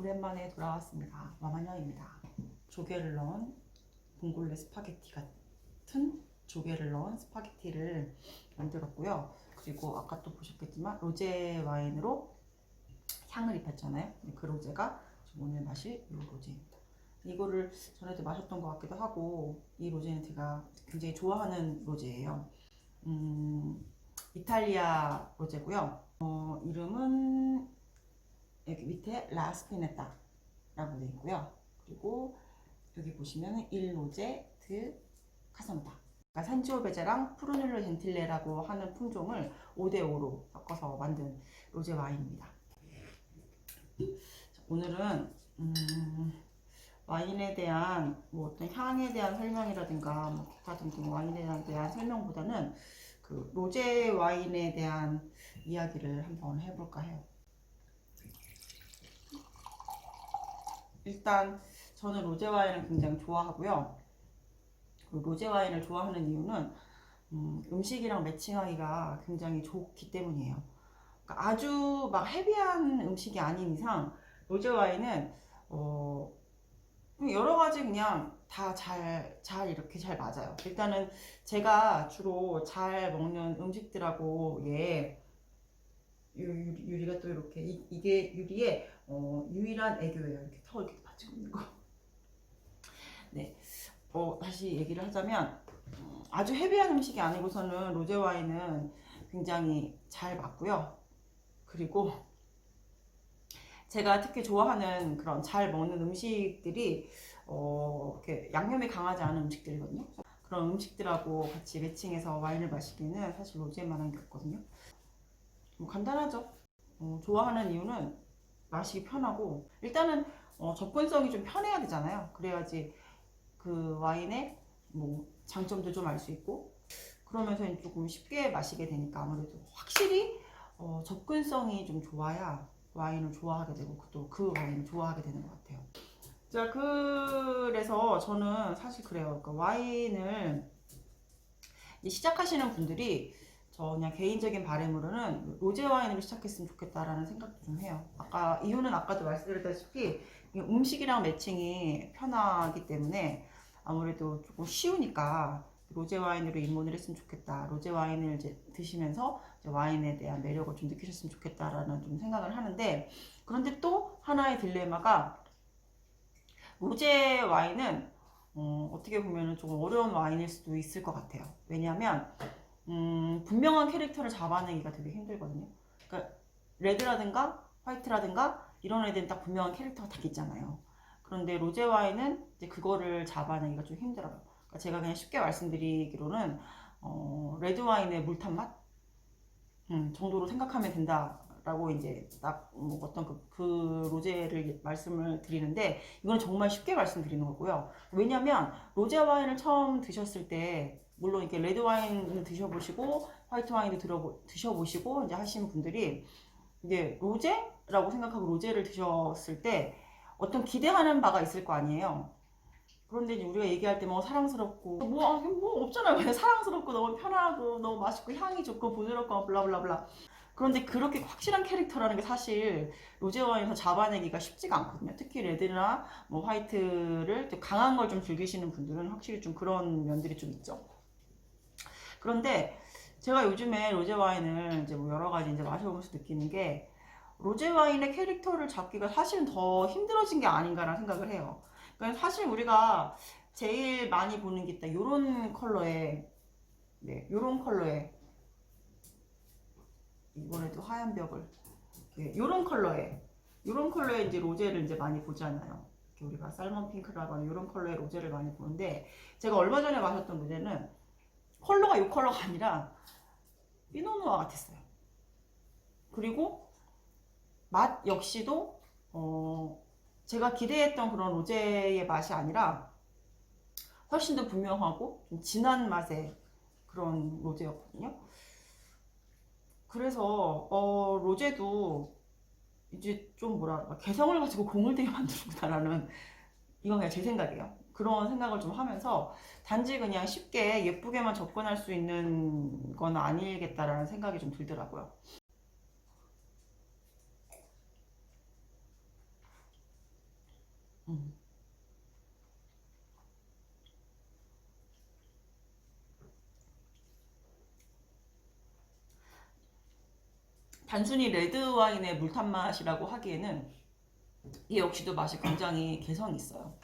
오랜만에 돌아왔습니다. 마마녀입니다. 조개를 넣은 봉골레 스파게티 같은 조개를 넣은 스파게티를 만들었고요. 그리고 아까 또 보셨겠지만 로제 와인으로 향을 입혔잖아요. 그 로제가 오늘 마실 이 로제입니다. 이거를 전에도 마셨던 것 같기도 하고, 이 로제는 제가 굉장히 좋아하는 로제예요. 이탈리아 로제고요. 이름은 여기 밑에 라스피네타 라고 되어 있고요. 그리고 여기 보시면 일 로제 드 카산타, 산지오베제랑 프루뇰로 젠틸레라고 하는 품종을 5대5로 섞어서 만든 로제 와인입니다. 오늘은 와인에 대한 어떤 향에 대한 설명이라든가 기타 등등 와인에 대한 설명보다는 그 로제 와인에 대한 이야기를 한번 해볼까 해요. 일단 저는 로제 와인을 굉장히 좋아하고요. 그 로제 와인을 좋아하는 이유는 음식이랑 매칭하기가 굉장히 좋기 때문이에요. 그러니까 아주 막 헤비한 음식이 아닌 이상 로제 와인은 여러 가지 그냥 다 잘 이렇게 잘 맞아요. 일단은 제가 주로 잘 먹는 음식들하고 유리가 또 이렇게 이게 유리에 유일한 애교예요. 이렇게 턱 이렇게 받치고 있는 거. 네. 다시 얘기를 하자면 아주 헤비한 음식이 아니고서는 로제 와인은 굉장히 잘 맞고요. 그리고 제가 특히 좋아하는 그런 잘 먹는 음식들이 이렇게 양념이 강하지 않은 음식들이거든요. 그런 음식들하고 같이 매칭해서 와인을 마시기는 사실 로제만한 게 없거든요. 간단하죠. 좋아하는 이유는 마시기 편하고, 일단은 접근성이 좀 편해야 되잖아요. 그래야지 그 와인의 장점도 좀 알 수 있고, 그러면서 조금 쉽게 마시게 되니까 아무래도 확실히 접근성이 좀 좋아야 와인을 좋아하게 되고 또 그 와인을 좋아하게 되는 것 같아요. 자, 그래서 저는 사실 그래요. 그러니까 와인을 시작하시는 분들이 저 그냥 개인적인 바람으로는 로제 와인으로 시작했으면 좋겠다라는 생각도 좀 해요. 이유는 아까도 말씀드렸다시피 음식이랑 매칭이 편하기 때문에 아무래도 조금 쉬우니까 로제 와인으로 입문을 했으면 좋겠다. 로제 와인을 이제 드시면서 이제 와인에 대한 매력을 좀 느끼셨으면 좋겠다라는 좀 생각을 하는데, 그런데 또 하나의 딜레마가 로제 와인은 어떻게 보면 조금 어려운 와인일 수도 있을 것 같아요. 왜냐하면 분명한 캐릭터를 잡아내기가 되게 힘들거든요. 그러니까 레드라든가 화이트라든가 이런 애들은 딱 분명한 캐릭터가 딱 있잖아요. 그런데 로제 와인은 이제 그거를 잡아내기가 좀 힘들어요. 그러니까 제가 그냥 쉽게 말씀드리기로는 레드 와인의 물탄 맛 정도로 생각하면 된다라고 이제 딱 어떤 그 로제를 말씀을 드리는데, 이건 정말 쉽게 말씀드리는 거고요. 왜냐하면 로제 와인을 처음 드셨을 때 물론 이렇게 레드 와인을 드셔보시고 화이트 와인도 드셔보시고 이제 하시는 분들이 이제 로제라고 생각하고 로제를 드셨을 때 어떤 기대하는 바가 있을 거 아니에요. 그런데 이제 우리가 얘기할 때 뭐 사랑스럽고 뭐 없잖아요. 그냥 사랑스럽고 너무 편하고 너무 맛있고 향이 좋고 부드럽고 블라블라블라. 그런데 그렇게 확실한 캐릭터라는 게 사실 로제 와인에서 잡아내기가 쉽지가 않거든요. 특히 레드나 뭐 화이트를 강한 걸 좀 즐기시는 분들은 확실히 좀 그런 면들이 좀 있죠. 그런데 제가 요즘에 로제 와인을 이제 여러 가지 이제 마셔보면서 느끼는 게, 로제 와인의 캐릭터를 잡기가 사실은 더 힘들어진 게 아닌가라는 생각을 해요. 그러니까 사실 우리가 제일 많이 보는 게 있다. 요런 컬러의, 네, 요런 컬러의, 이번에도 하얀 벽을, 요런 컬러의 이제 로제를 이제 많이 보잖아요. 우리가 살몬 핑크라거나 요런 컬러의 로제를 많이 보는데, 제가 얼마 전에 마셨던 로제는 컬러가 요 컬러가 아니라 피노누아 같았어요. 그리고 맛 역시도 제가 기대했던 그런 로제의 맛이 아니라 훨씬 더 분명하고 좀 진한 맛의 그런 로제였거든요. 그래서 로제도 이제 좀 뭐랄까 개성을 가지고 공을 되게 만드는구나라는, 이건 그냥 제 생각이에요. 그런 생각을 좀 하면서 단지 그냥 쉽게 예쁘게만 접근할 수 있는 건 아니겠다라는 생각이 좀 들더라고요. 음. 단순히 레드 와인의 물탄 맛이라고 하기에는 이 역시도 맛이 굉장히 개성이 있어요.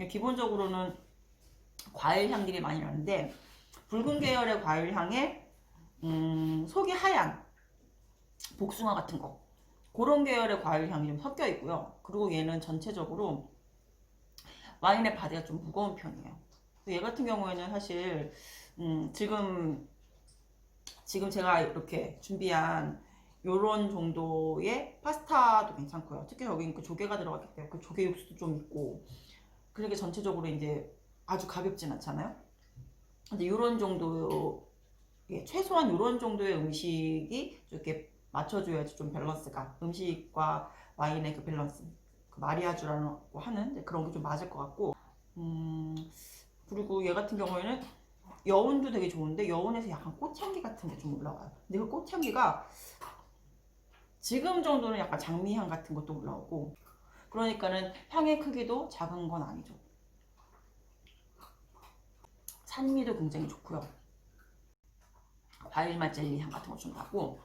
기본적으로는 과일 향들이 많이 나는데 붉은 계열의 과일 향에 속이 하얀 복숭아 같은 거, 그런 계열의 과일 향이 좀 섞여 있고요. 그리고 얘는 전체적으로 와인의 바디가 좀 무거운 편이에요. 얘 같은 경우에는 사실 지금 제가 이렇게 준비한 요런 정도의 파스타도 괜찮고요. 특히 여기 그 조개가 들어갔기 때문에 그 조개 육수도 좀 있고, 그러니까 전체적으로 이제 아주 가볍진 않잖아요. 근데 요런 정도, 최소한 요런 정도의 음식이 이렇게 맞춰줘야지 좀 밸런스가, 음식과 와인의 그 밸런스, 그 마리아주라고 하는 그런 게 좀 맞을 것 같고, 그리고 얘 같은 경우에는 여운도 되게 좋은데 여운에서 약간 꽃향기 같은 게 좀 올라와요. 근데 그 꽃향기가 지금 정도는 약간 장미향 같은 것도 올라오고, 그러니까는 향의 크기도 작은 건 아니죠. 산미도 굉장히 좋고요. 과일맛 젤리 향 같은 거 좀 나고,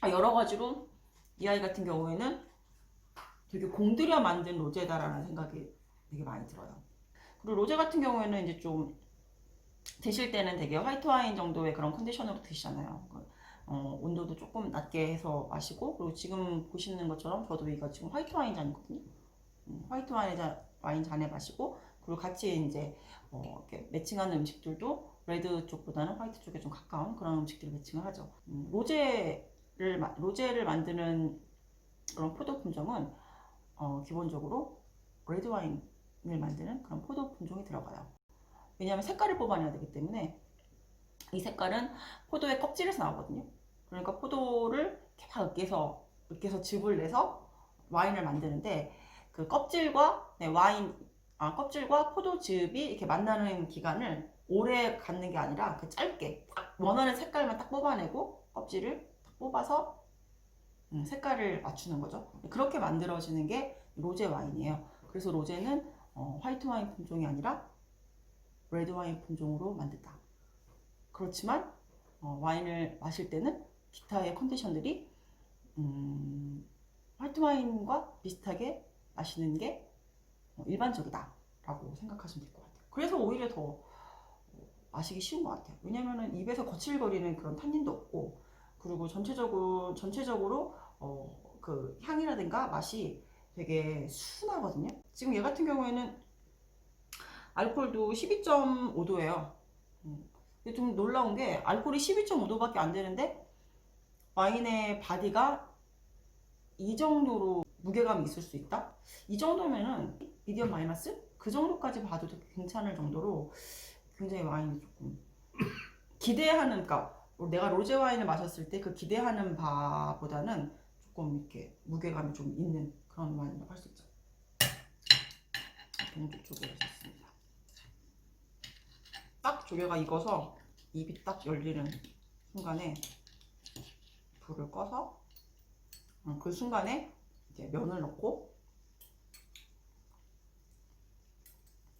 여러 가지로 이 아이 같은 경우에는 되게 공들여 만든 로제다라는 생각이 되게 많이 들어요. 그리고 로제 같은 경우에는 이제 좀 드실 때는 되게 화이트 와인 정도의 그런 컨디션으로 드시잖아요. 온도도 조금 낮게 해서 마시고, 그리고 지금 보시는 것처럼 저도 이거 지금 화이트 와인 잔이거든요. 화이트 와인 잔에 마시고, 그리고 같이 이제 이렇게 매칭하는 음식들도 레드 쪽보다는 화이트 쪽에 좀 가까운 그런 음식들을 매칭을 하죠. 로제를 만드는 그런 포도 품종은 기본적으로 레드 와인을 만드는 그런 포도 품종이 들어가요. 왜냐하면 색깔을 뽑아내야 되기 때문에. 이 색깔은 포도의 껍질에서 나오거든요. 그러니까 포도를 다 으깨서 즙을 내서 와인을 만드는데, 그 껍질과 껍질과 포도즙이 이렇게 만나는 기간을 오래 갖는 게 아니라 그 짧게 딱 원하는 색깔만 딱 뽑아내고 껍질을 딱 뽑아서 색깔을 맞추는 거죠. 그렇게 만들어지는 게 로제 와인이에요. 그래서 로제는 화이트 와인 품종이 아니라 레드 와인 품종으로 만든다. 그렇지만 와인을 마실 때는 기타의 컨디션들이 화이트 와인과 비슷하게 마시는 게 일반적이다 라고 생각하시면 될 것 같아요. 그래서 오히려 더 마시기 쉬운 것 같아요. 왜냐면은 입에서 거칠거리는 그런 탄닌도 없고, 그리고 전체적으로 그 향이라든가 맛이 되게 순하거든요. 지금 얘 같은 경우에는 알코올도 12.5도예요. 좀 놀라운 게 알코올이 12.5도밖에 안 되는데 와인의 바디가 이 정도로 무게감이 있을 수 있다? 이 정도면은 미디엄 마이너스? 그 정도까지 봐도 괜찮을 정도로 굉장히 와인이 조금 기대하는, 그러니까 내가 로제 와인을 마셨을 때 그 기대하는 바보다는 조금 이렇게 무게감이 좀 있는 그런 와인이라고 할 수 있죠. 동쪽 쪽으로 했습니다. 딱 조개가 익어서 입이 딱 열리는 순간에 불을 꺼서 그 순간에 이제 면을 넣고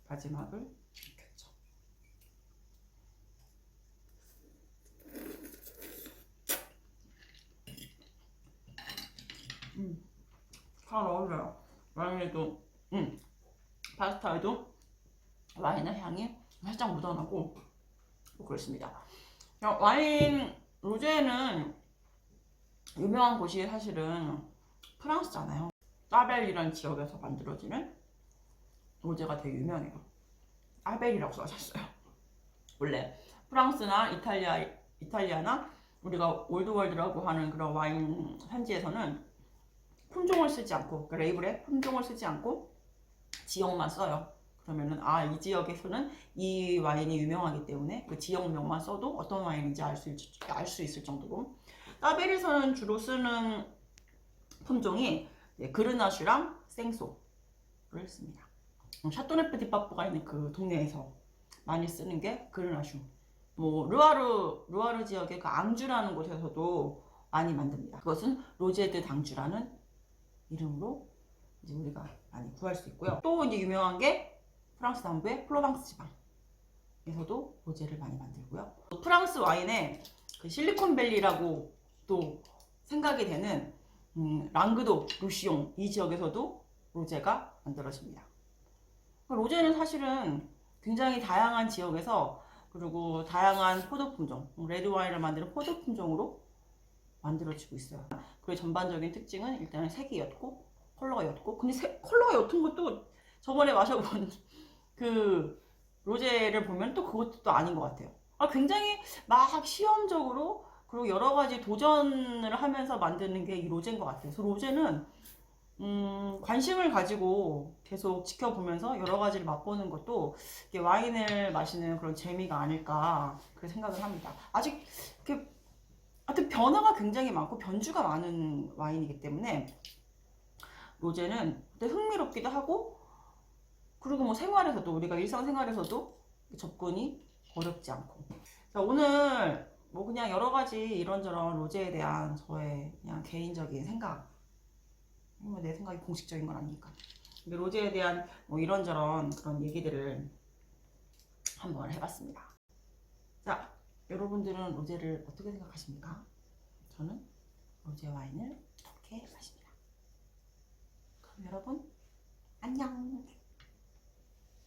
마지막을 익혔죠. 잘 어울려요. 와인에도 파스타에도 와인의 향이 살짝 묻어나고 그렇습니다. 와인 로제는 유명한 곳이 사실은 프랑스잖아요. 따벨이라는 지역에서 만들어지는 로제가 되게 유명해요. 아벨이라고 써졌어요. 원래 프랑스나 이탈리아나 우리가 올드월드라고 하는 그런 와인 산지에서는 품종을 쓰지 않고, 그러니까 레이블에 품종을 쓰지 않고 지역만 써요. 그러면은 이 지역에서는 이 와인이 유명하기 때문에 그 지역명만 써도 어떤 와인인지 알 수 있을 정도로. 따벨에서는 주로 쓰는 품종이 그르나슈랑 생소를 씁니다. 샤토네프 디파포가 있는 그 동네에서 많이 쓰는 게 그르나슈. 루아르 지역의 그 앙주라는 곳에서도 많이 만듭니다. 그것은 로제 드 당주라는 이름으로 이제 우리가 많이 구할 수 있고요. 또 이제 유명한 게 프랑스 남부의 플로방스 지방에서도 로제를 많이 만들고요. 프랑스 와인의 그 실리콘밸리라고 또 생각이 되는 랑그도, 루시옹 이 지역에서도 로제가 만들어집니다. 로제는 사실은 굉장히 다양한 지역에서 그리고 다양한 포도 품종, 레드 와인을 만드는 포도 품종으로 만들어지고 있어요. 그의 전반적인 특징은 일단은 색이 옅고 컬러가 옅고, 근데 컬러가 옅은 것도 저번에 마셔본 그 로제를 보면 또 그것도 또 아닌 것 같아요. 굉장히 막 시험적으로 그리고 여러 가지 도전을 하면서 만드는 게 이 로제인 것 같아요. 그래서 로제는 관심을 가지고 계속 지켜보면서 여러 가지를 맛보는 것도 와인을 마시는 그런 재미가 아닐까 그렇게 생각을 합니다. 아직 이렇게 하여튼 변화가 굉장히 많고 변주가 많은 와인이기 때문에 로제는 흥미롭기도 하고, 그리고 뭐 생활에서도 우리가 일상생활에서도 접근이 어렵지 않고. 자, 오늘 뭐 그냥 여러 가지 이런저런 로제에 대한 저의 그냥 개인적인 생각, 내 생각이 공식적인 건 아니니까. 근데 로제에 대한 뭐 이런저런 그런 얘기들을 한번 해봤습니다. 자, 여러분들은 로제를 어떻게 생각하십니까? 저는 로제 와인을 이렇게 마십니다. 그럼 여러분, 안녕!